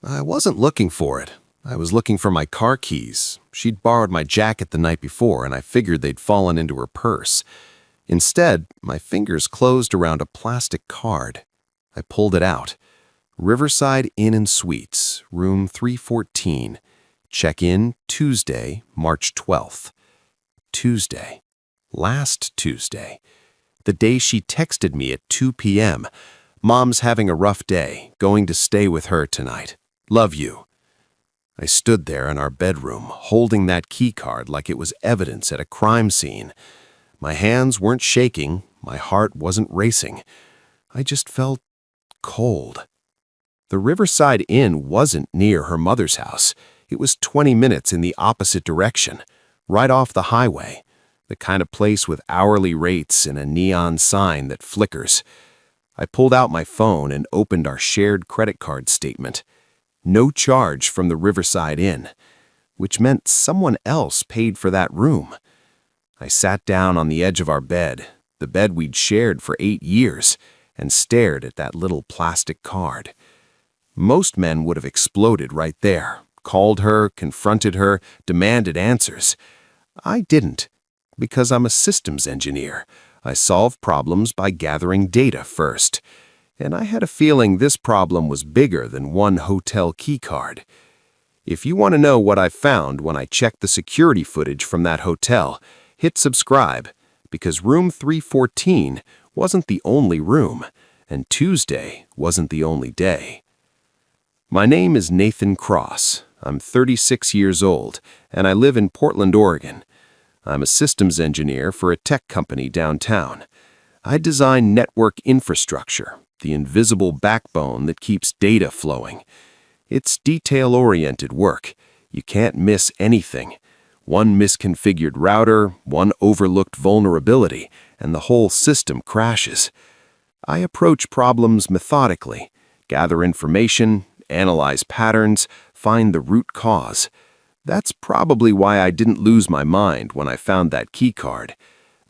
I wasn't looking for it. I was looking for my car keys. She'd borrowed my jacket the night before, and I figured they'd fallen into her purse. Instead, my fingers closed around a plastic card. I pulled it out. Riverside Inn and Suites, room 314. Check-in Tuesday, March 12th. Tuesday. Last Tuesday. The day she texted me at 2 p.m. Mom's having a rough day, going to stay with her tonight. Love you. I stood there in our bedroom, holding that key card like it was evidence at a crime scene. My hands weren't shaking, my heart wasn't racing. I just felt cold. The Riverside Inn wasn't near her mother's house. It was 20 minutes in the opposite direction, right off the highway, the kind of place with hourly rates and a neon sign that flickers. I pulled out my phone and opened our shared credit card statement. No charge from the Riverside Inn, which meant someone else paid for that room. I sat down on the edge of our bed, the bed we'd shared for 8 years, and stared at that little plastic card. Most men would have exploded right there, called her, confronted her, demanded answers. I didn't, because I'm a systems engineer. I solve problems by gathering data first. And I had a feeling this problem was bigger than one hotel keycard. If you want to know what I found when I checked the security footage from that hotel, hit subscribe, because room 314 wasn't the only room, and Tuesday wasn't the only day. My name is Nathan Cross. I'm 36 years old, and I live in Portland, Oregon. I'm a systems engineer for a tech company downtown. I design network infrastructure, the invisible backbone that keeps data flowing. It's detail-oriented work. You can't miss anything. One misconfigured router, one overlooked vulnerability, and the whole system crashes. I approach problems methodically, gather information, analyze patterns, find the root cause. That's probably why I didn't lose my mind when I found that keycard.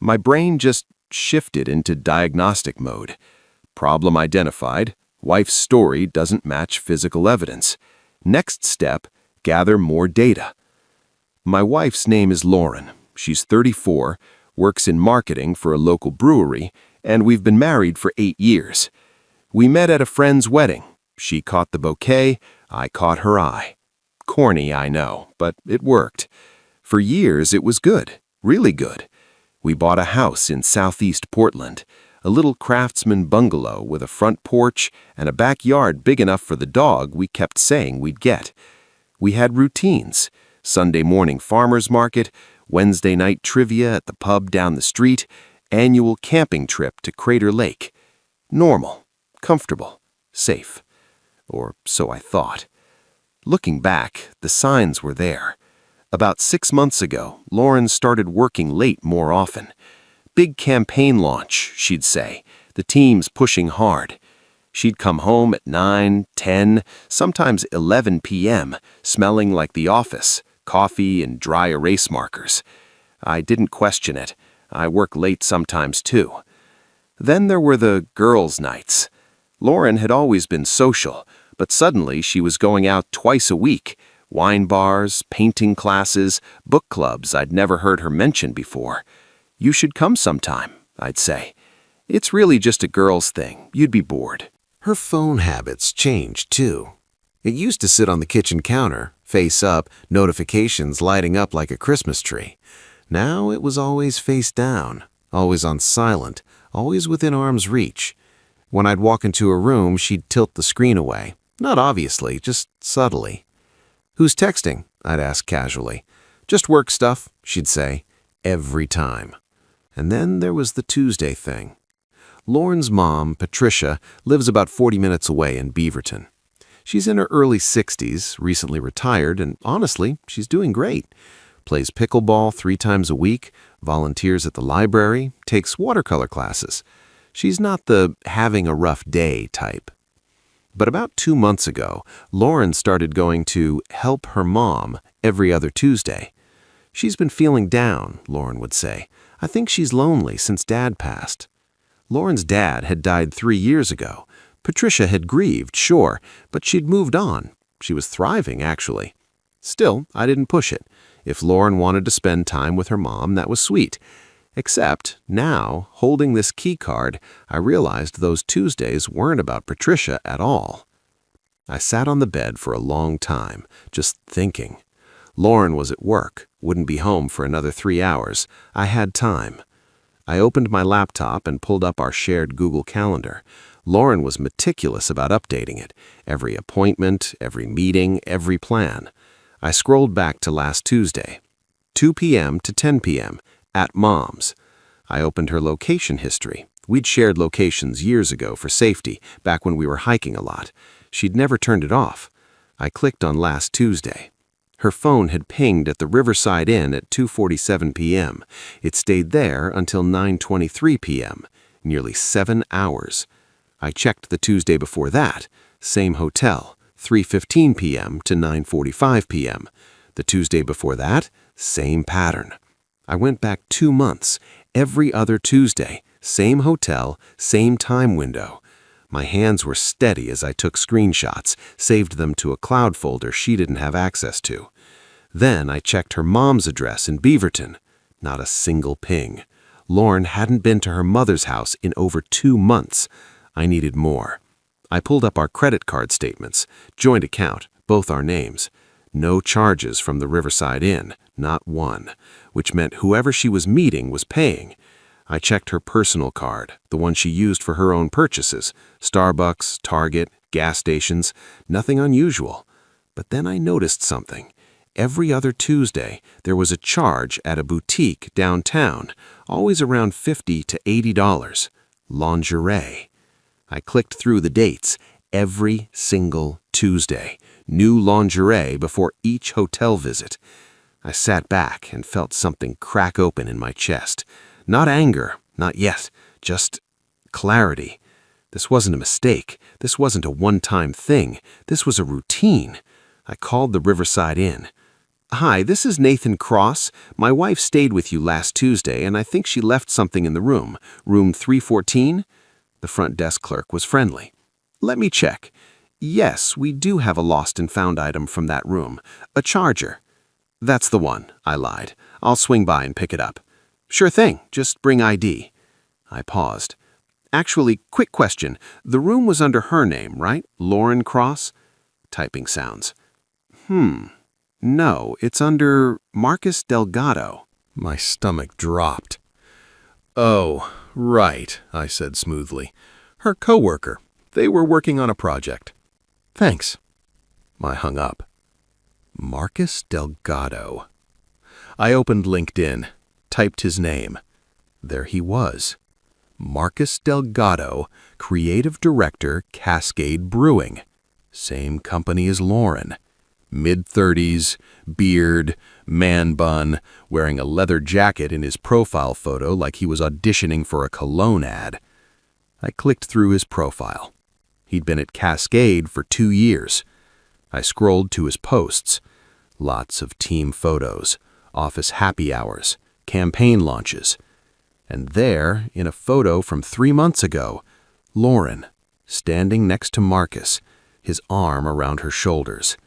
My brain just shifted into diagnostic mode. Problem identified. Wife's story doesn't match physical evidence. Next step, gather more data. My wife's name is Lauren. She's 34, works in marketing for a local brewery, and we've been married for 8 years. We met at a friend's wedding. She caught the bouquet, I caught her eye. Corny, I know, but it worked. For years, it was good, really good. We bought a house in southeast Portland, a little craftsman bungalow with a front porch and a backyard big enough for the dog we kept saying we'd get. We had routines: Sunday morning farmer's market, Wednesday night trivia at the pub down the street, annual camping trip to Crater Lake. Normal, comfortable, safe. Or so I thought. Looking back, the signs were there. About 6 months ago, Lauren started working late more often. Big campaign launch, she'd say. The team's pushing hard. She'd come home at 9, 10, sometimes 11 p.m., smelling like the office, coffee and dry erase markers. I didn't question it. I work late sometimes too. Then there were the girls' nights. Lauren had always been social, but suddenly she was going out twice a week. Wine bars, painting classes, book clubs I'd never heard her mention before. You should come sometime, I'd say. It's really just a girl's thing. You'd be bored. Her phone habits changed, too. It used to sit on the kitchen counter, face up, notifications lighting up like a Christmas tree. Now it was always face down, always on silent, always within arm's reach. When I'd walk into a room, she'd tilt the screen away. Not obviously, just subtly. "Who's texting?" I'd ask casually. "Just work stuff," she'd say, every time. And then there was the Tuesday thing. Lauren's mom, Patricia, lives about 40 minutes away in Beaverton. She's in her early 60s, recently retired, and honestly, she's doing great. Plays pickleball 3 times a week, volunteers at the library, takes watercolor classes. She's not the having a rough day type. But about 2 months ago, Lauren started going to help her mom every other Tuesday. "She's been feeling down," Lauren would say. "I think she's lonely since Dad passed." Lauren's dad had died 3 years ago. Patricia had grieved, sure, but she'd moved on. She was thriving, actually. Still, I didn't push it. If Lauren wanted to spend time with her mom, that was sweet. Except, now, holding this key card, I realized those Tuesdays weren't about Patricia at all. I sat on the bed for a long time, just thinking. Lauren was at work, wouldn't be home for another 3 hours. I had time. I opened my laptop and pulled up our shared Google Calendar. Lauren was meticulous about updating it. Every appointment, every meeting, every plan. I scrolled back to last Tuesday, 2 p.m. to 10 p.m., at Mom's. I opened her location history. We'd shared locations years ago for safety, back when we were hiking a lot. She'd never turned it off. I clicked on last Tuesday. Her phone had pinged at the Riverside Inn at 2:47 p.m. It stayed there until 9:23 p.m., nearly 7 hours. I checked the Tuesday before that, same hotel, 3:15 p.m. to 9:45 p.m. The Tuesday before that, same pattern. I went back 2 months, every other Tuesday, same hotel, same time window. My hands were steady as I took screenshots, saved them to a cloud folder she didn't have access to. Then I checked her mom's address in Beaverton. Not a single ping. Lauren hadn't been to her mother's house in over 2 months. I needed more. I pulled up our credit card statements, joint account, both our names. No charges from the Riverside Inn, not one, which meant whoever she was meeting was paying. I checked her personal card, the one she used for her own purchases, Starbucks, Target, gas stations, nothing unusual. But then I noticed something. Every other Tuesday, there was a charge at a boutique downtown, always around $50 to $80. Lingerie. I clicked through the dates. Every single Tuesday. New lingerie before each hotel visit. I sat back and felt something crack open in my chest. Not anger, not yet, just clarity. This wasn't a mistake. This wasn't a one-time thing. This was a routine. I called the Riverside Inn. "Hi, this is Nathan Cross. My wife stayed with you last Tuesday, and I think she left something in the room. Room 314? The front desk clerk was friendly. "Let me check. Yes, we do have a lost and found item from that room. A charger." "That's the one," I lied. "I'll swing by and pick it up." "Sure thing. Just bring ID." I paused. "Actually, quick question. The room was under her name, right? Lauren Cross?" Typing sounds. No, it's under Marcus Delgado." My stomach dropped. "Oh, right," I said smoothly. "Her coworker. They were working on a project." "Thanks." I hung up. Marcus Delgado. I opened LinkedIn, typed his name. There he was. Marcus Delgado, Creative Director, Cascade Brewing. Same company as Lauren. Mid-30s, beard, man bun, wearing a leather jacket in his profile photo like he was auditioning for a cologne ad. I clicked through his profile. He'd been at Cascade for 2 years. I scrolled to his posts. Lots of team photos, office happy hours, campaign launches. And there, in a photo from 3 months ago, Lauren, standing next to Marcus, his arm around her shoulders.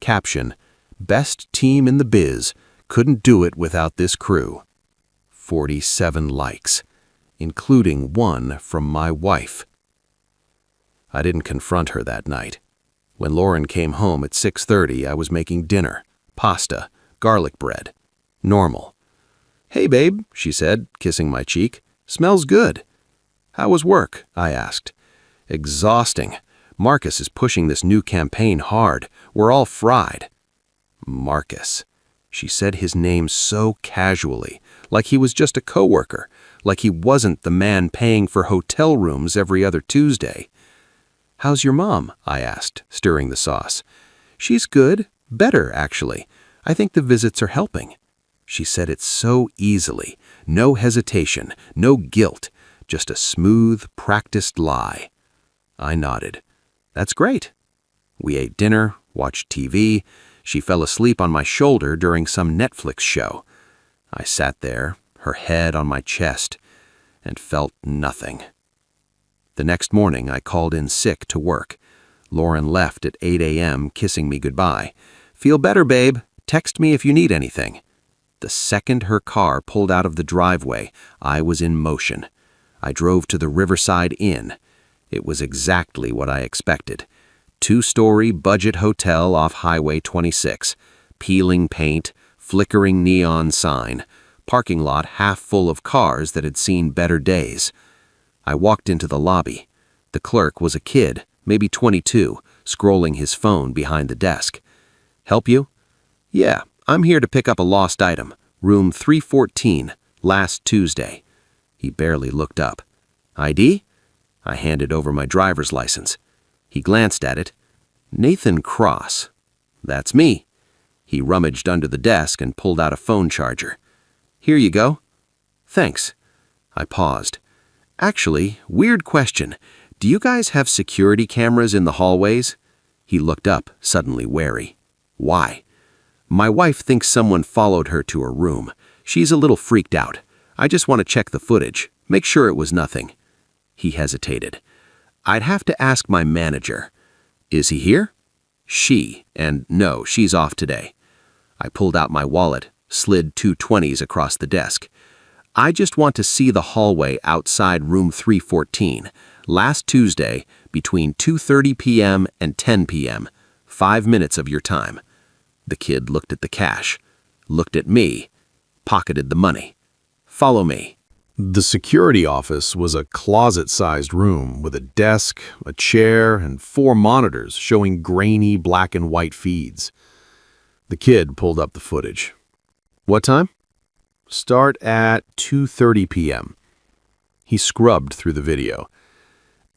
Caption, "Best team in the biz. Couldn't do it without this crew." 47 likes, including one from my wife. I didn't confront her that night. When Lauren came home at 6:30, I was making dinner, pasta, garlic bread. Normal. "Hey, babe," she said, kissing my cheek. "Smells good." "How was work?" I asked. "Exhausting. Marcus is pushing this new campaign hard. We're all fried." Marcus. She said his name so casually, like he was just a coworker, like he wasn't the man paying for hotel rooms every other Tuesday. "How's your mom?" I asked, stirring the sauce. "She's good. Better, actually. I think the visits are helping." She said it so easily. No hesitation, no guilt, just a smooth, practiced lie. I nodded. "That's great." We ate dinner, watched TV. She fell asleep on my shoulder during some Netflix show. I sat there, her head on my chest, and felt nothing. The next morning, I called in sick to work. Lauren left at 8 a.m., kissing me goodbye. "Feel better, babe. Text me if you need anything." The second her car pulled out of the driveway, I was in motion. I drove to the Riverside Inn. It was exactly what I expected. 2-story budget hotel off Highway 26. Peeling paint, flickering neon sign, parking lot half full of cars that had seen better days. I walked into the lobby. The clerk was a kid, maybe 22, scrolling his phone behind the desk. "Help you?" "Yeah, I'm here to pick up a lost item. Room 314, last Tuesday." He barely looked up. "ID?" I handed over my driver's license. He glanced at it. "Nathan Cross." "That's me." He rummaged under the desk and pulled out a phone charger. "Here you go." "Thanks." I paused. "Actually, weird question. Do you guys have security cameras in the hallways?" He looked up, suddenly wary. "Why?" "My wife thinks someone followed her to her room. She's a little freaked out. I just want to check the footage, make sure it was nothing." He hesitated. "I'd have to ask my manager." "Is he here?" "She, and no, she's off today." I pulled out my wallet, slid 2 20s across the desk. "I just want to see the hallway outside room 314, last Tuesday, between 2:30 p.m. and 10 p.m. 5 minutes of your time." The kid looked at the cash, looked at me, pocketed the money. "Follow me." The security office was a closet-sized room with a desk, a chair, and 4 monitors showing grainy black and white feeds. The kid pulled up the footage. "What time?" "Start at 2:30 p.m. He scrubbed through the video.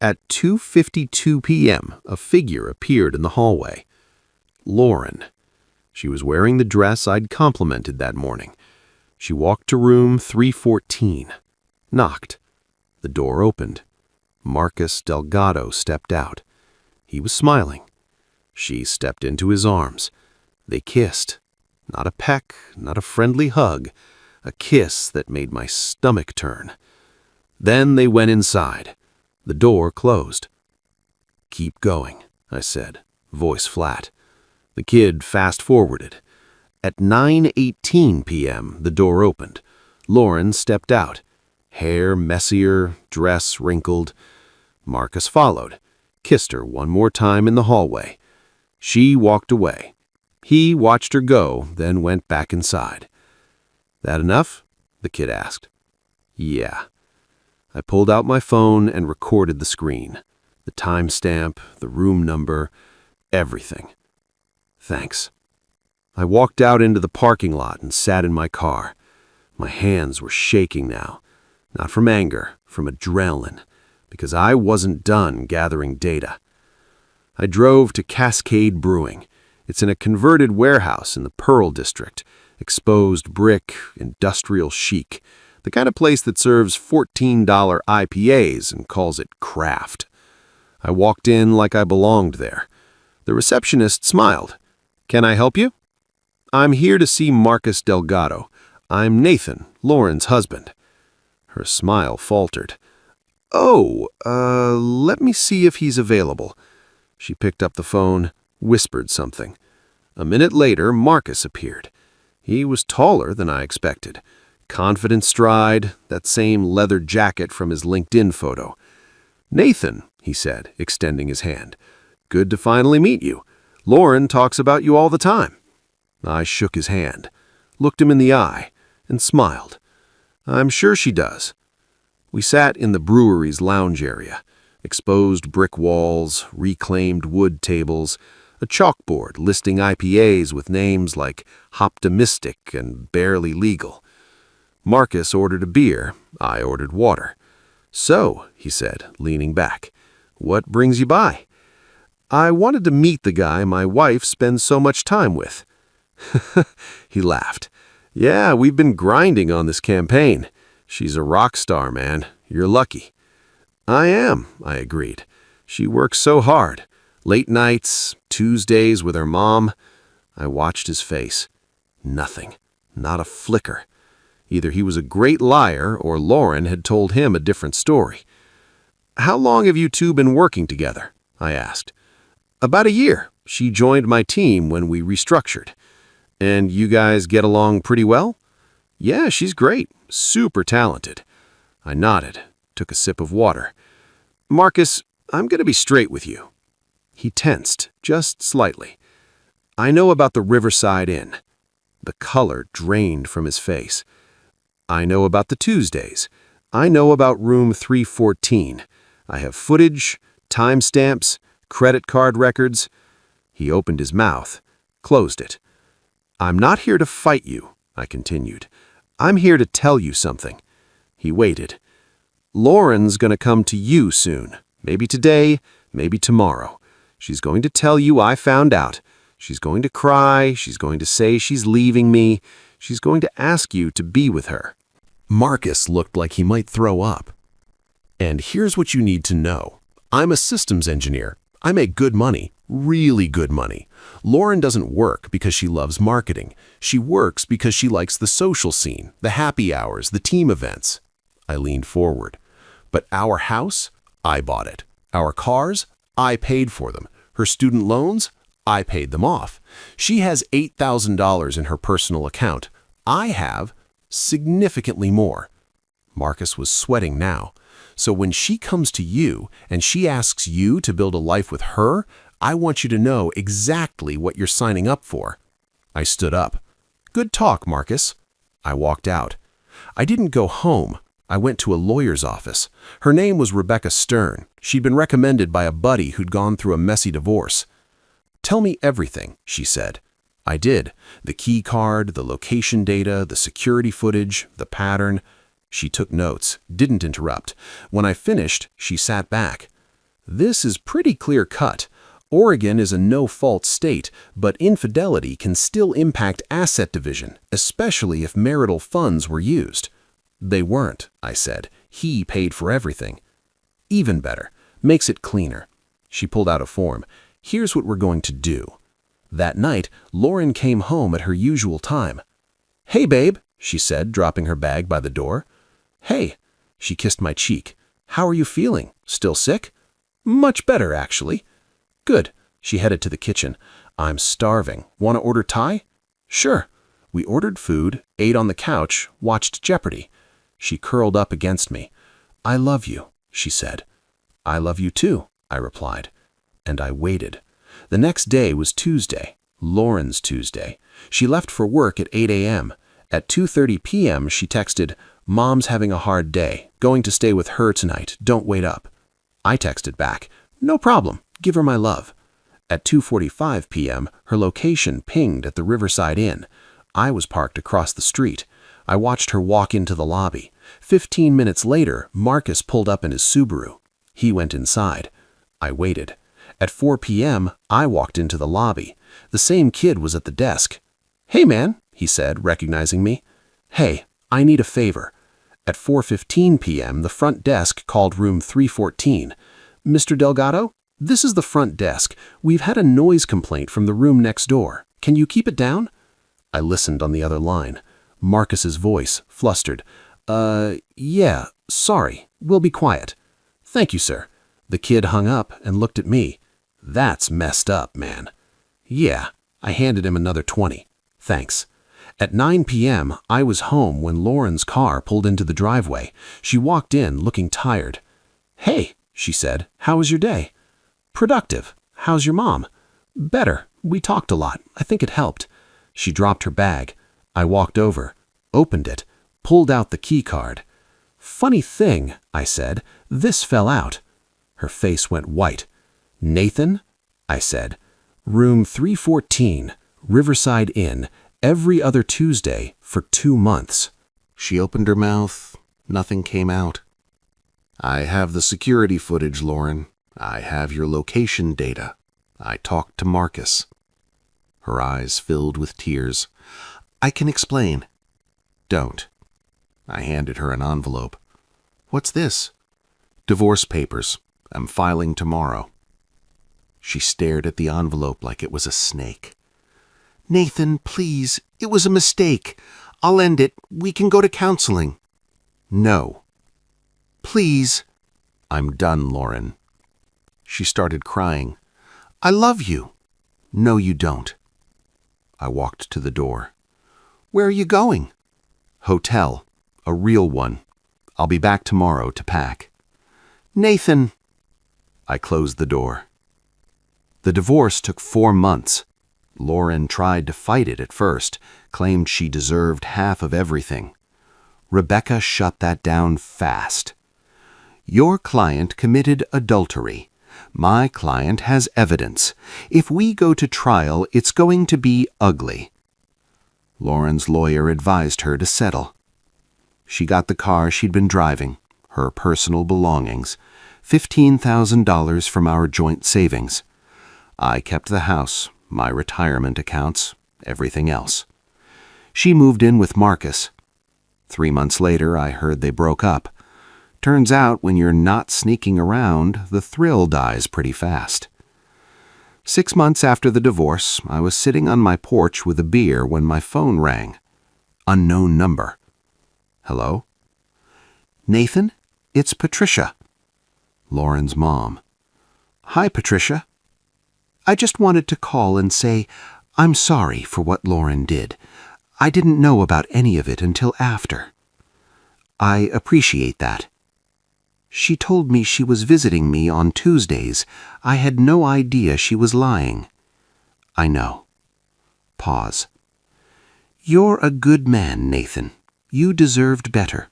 At 2:52 p.m., a figure appeared in the hallway. Lauren. She was wearing the dress I'd complimented that morning. She walked to room 314. Knocked. The door opened. Marcus Delgado stepped out. He was smiling. She stepped into his arms. They kissed. Not a peck, not a friendly hug. A kiss that made my stomach turn. Then they went inside. The door closed. "Keep going," I said, voice flat. The kid fast-forwarded. At 9:18 p.m., the door opened. Lauren stepped out. Hair messier, dress wrinkled. Marcus followed, kissed her one more time in the hallway. She walked away. He watched her go, then went back inside. "That enough?" the kid asked. "Yeah." I pulled out my phone and recorded the screen. The timestamp, the room number, everything. "Thanks." I walked out into the parking lot and sat in my car. My hands were shaking now. Not from anger, from adrenaline, because I wasn't done gathering data. I drove to Cascade Brewing. It's in a converted warehouse in the Pearl District. Exposed brick, industrial chic. The kind of place that serves $14 IPAs and calls it craft. I walked in like I belonged there. The receptionist smiled. "Can I help you?" "I'm here to see Marcus Delgado. I'm Nathan, Lauren's husband." Her smile faltered. "Oh, let me see if he's available." She picked up the phone, whispered something. A minute later, Marcus appeared. He was taller than I expected. Confident stride, that same leather jacket from his LinkedIn photo. "Nathan," he said, extending his hand. "Good to finally meet you. Lauren talks about you all the time." I shook his hand, looked him in the eye, and smiled. "I'm sure she does." We sat in the brewery's lounge area. Exposed brick walls, reclaimed wood tables, a chalkboard listing IPAs with names like Hoptimistic and Barely Legal. Marcus ordered a beer. I ordered water. "So," he said, leaning back, "what brings you by?" "I wanted to meet the guy my wife spends so much time with." He laughed. "Yeah, we've been grinding on this campaign. She's a rock star, man. You're lucky." "I am," I agreed. "She works so hard. Late nights, Tuesdays with her mom." I watched his face. Nothing. Not a flicker. Either he was a great liar or Lauren had told him a different story. "How long have you two been working together?" I asked. About a year. She joined my team when we restructured. And you guys get along pretty well? Yeah, she's great. Super talented. I nodded, took a sip of water. Marcus, I'm going to be straight with you. He tensed, just slightly. I know about the Riverside Inn. The color drained from his face. I know about the Tuesdays. I know about room 314. I have footage, timestamps, credit card records. He opened his mouth, closed it. I'm not here to fight you, I continued. I'm here to tell you something. He waited. Lauren's going to come to you soon. Maybe today, maybe tomorrow. She's going to tell you I found out. She's going to cry. She's going to say she's leaving me. She's going to ask you to be with her. Marcus looked like he might throw up. And here's what you need to know. I'm a systems engineer. I make good money, really good money. Lauren doesn't work because she loves marketing. She works because she likes the social scene, the happy hours, the team events. I leaned forward. But our house, I bought it. Our cars, I paid for them. Her student loans, I paid them off. She has $8,000 in her personal account. I have significantly more. Marcus was sweating now. So when she comes to you and she asks you to build a life with her, I want you to know exactly what you're signing up for. I stood up. Good talk, Marcus. I walked out. I didn't go home. I went to a lawyer's office. Her name was Rebecca Stern. She'd been recommended by a buddy who'd gone through a messy divorce. Tell me everything, she said. I did. The key card, the location data, the security footage, the pattern. She took notes, didn't interrupt. When I finished, she sat back. This is pretty clear-cut. Oregon is a no-fault state, but infidelity can still impact asset division, especially if marital funds were used. They weren't, I said. He paid for everything. Even better. Makes it cleaner. She pulled out a form. Here's what we're going to do. That night, Lauren came home at her usual time. Hey, babe, she said, dropping her bag by the door. Hey, she kissed my cheek. How are you feeling? Still sick? Much better, actually. Good. She headed to the kitchen. I'm starving. Want to order Thai? Sure. We ordered food, ate on the couch, watched Jeopardy. She curled up against me. I love you, she said. I love you too, I replied. And I waited. The next day was Tuesday, Lauren's Tuesday. She left for work at 8 a.m. At 2:30 p.m., she texted, Mom's having a hard day. Going to stay with her tonight. Don't wait up. I texted back, no problem. Give her my love. At 2:45 p.m., her location pinged at the Riverside Inn. I was parked across the street. I watched her walk into the lobby. 15 minutes later, Marcus pulled up in his Subaru. He went inside. I waited. At 4 p.m., I walked into the lobby. The same kid was at the desk. Hey, man, he said, recognizing me. Hey, I need a favor. At 4:15 p.m., the front desk called room 314. Mr. Delgado, this is the front desk. We've had a noise complaint from the room next door. Can you keep it down? I listened on the other line. Marcus's voice, flustered. Yeah, sorry. We'll be quiet. Thank you, sir. The kid hung up and looked at me. That's messed up, man. Yeah, I handed him another 20. Thanks. At 9 p.m., I was home when Lauren's car pulled into the driveway. She walked in looking tired. Hey, she said, how was your day? Productive. How's your mom? Better. We talked a lot. I think it helped. She dropped her bag. I walked over, opened it, pulled out the key card. Funny thing, I said, this fell out. Her face went white. Nathan, I said, room 314, Riverside Inn, every other Tuesday for 2 months. She opened her mouth. Nothing came out. I have the security footage, Lauren. I have your location data. I talked to Marcus. Her eyes filled with tears. I can explain. Don't. I handed her an envelope. What's this? Divorce papers. I'm filing tomorrow. She stared at the envelope like it was a snake. Nathan, please. It was a mistake. I'll end it. We can go to counseling. No. Please. I'm done, Lauren. She started crying. I love you. No, you don't. I walked to the door. Where are you going? Hotel. A real one. I'll be back tomorrow to pack. Nathan. I closed the door. The divorce took 4 months. Lauren tried to fight it at first, claimed she deserved half of everything. Rebecca shut that down fast. Your client committed adultery. My client has evidence. If we go to trial, it's going to be ugly. Lauren's lawyer advised her to settle. She got the car she'd been driving, her personal belongings, $15,000 from our joint savings. I kept the house, my retirement accounts, everything else. She moved in with Marcus. 3 months later, I heard they broke up. Turns out, when you're not sneaking around, the thrill dies pretty fast. 6 months after the divorce, I was sitting on my porch with a beer when my phone rang. Unknown number. Hello? Nathan, it's Patricia. Lauren's mom. Hi, Patricia. I just wanted to call and say I'm sorry for what Lauren did. I didn't know about any of it until after. I appreciate that. She told me she was visiting me on Tuesdays. I had no idea she was lying. I know. Pause. You're a good man, Nathan. You deserved better.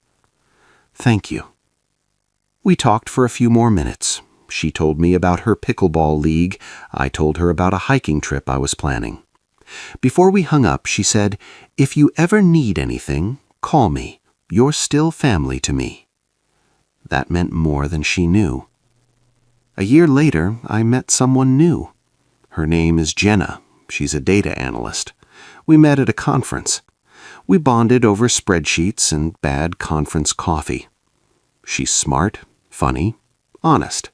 Thank you. We talked for a few more minutes. She told me about her pickleball league. I told her about a hiking trip I was planning. Before we hung up, she said, "If you ever need anything, call me. You're still family to me." That meant more than she knew. A year later, I met someone new. Her name is Jenna. She's a data analyst. We met at a conference. We bonded over spreadsheets and bad conference coffee. She's smart, funny, honest.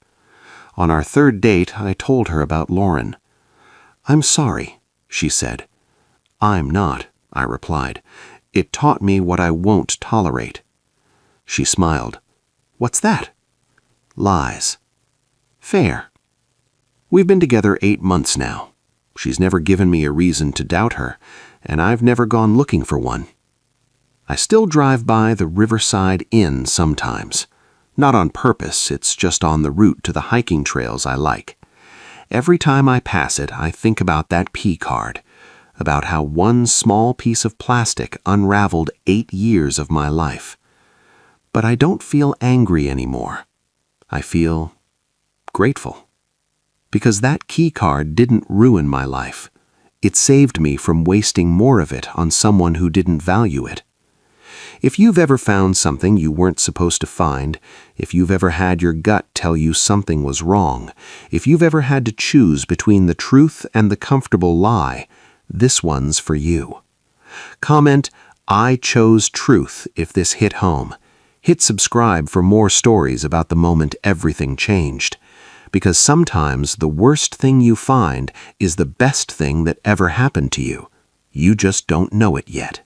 On our 3rd date, I told her about Lauren. "I'm sorry," she said. "I'm not," I replied. "It taught me what I won't tolerate." She smiled. "What's that?" "Lies." "Fair." We've been together 8 months now. She's never given me a reason to doubt her, and I've never gone looking for one. I still drive by the Riverside Inn sometimes. Not on purpose, it's just on the route to the hiking trails I like. Every time I pass it, I think about that P card, about how one small piece of plastic unraveled 8 years of my life. But I don't feel angry anymore. I feel grateful. Because that key card didn't ruin my life. It saved me from wasting more of it on someone who didn't value it. If you've ever found something you weren't supposed to find, if you've ever had your gut tell you something was wrong, if you've ever had to choose between the truth and the comfortable lie, this one's for you. Comment, "I chose truth" if this hit home. Hit subscribe for more stories about the moment everything changed. Because sometimes the worst thing you find is the best thing that ever happened to you. You just don't know it yet.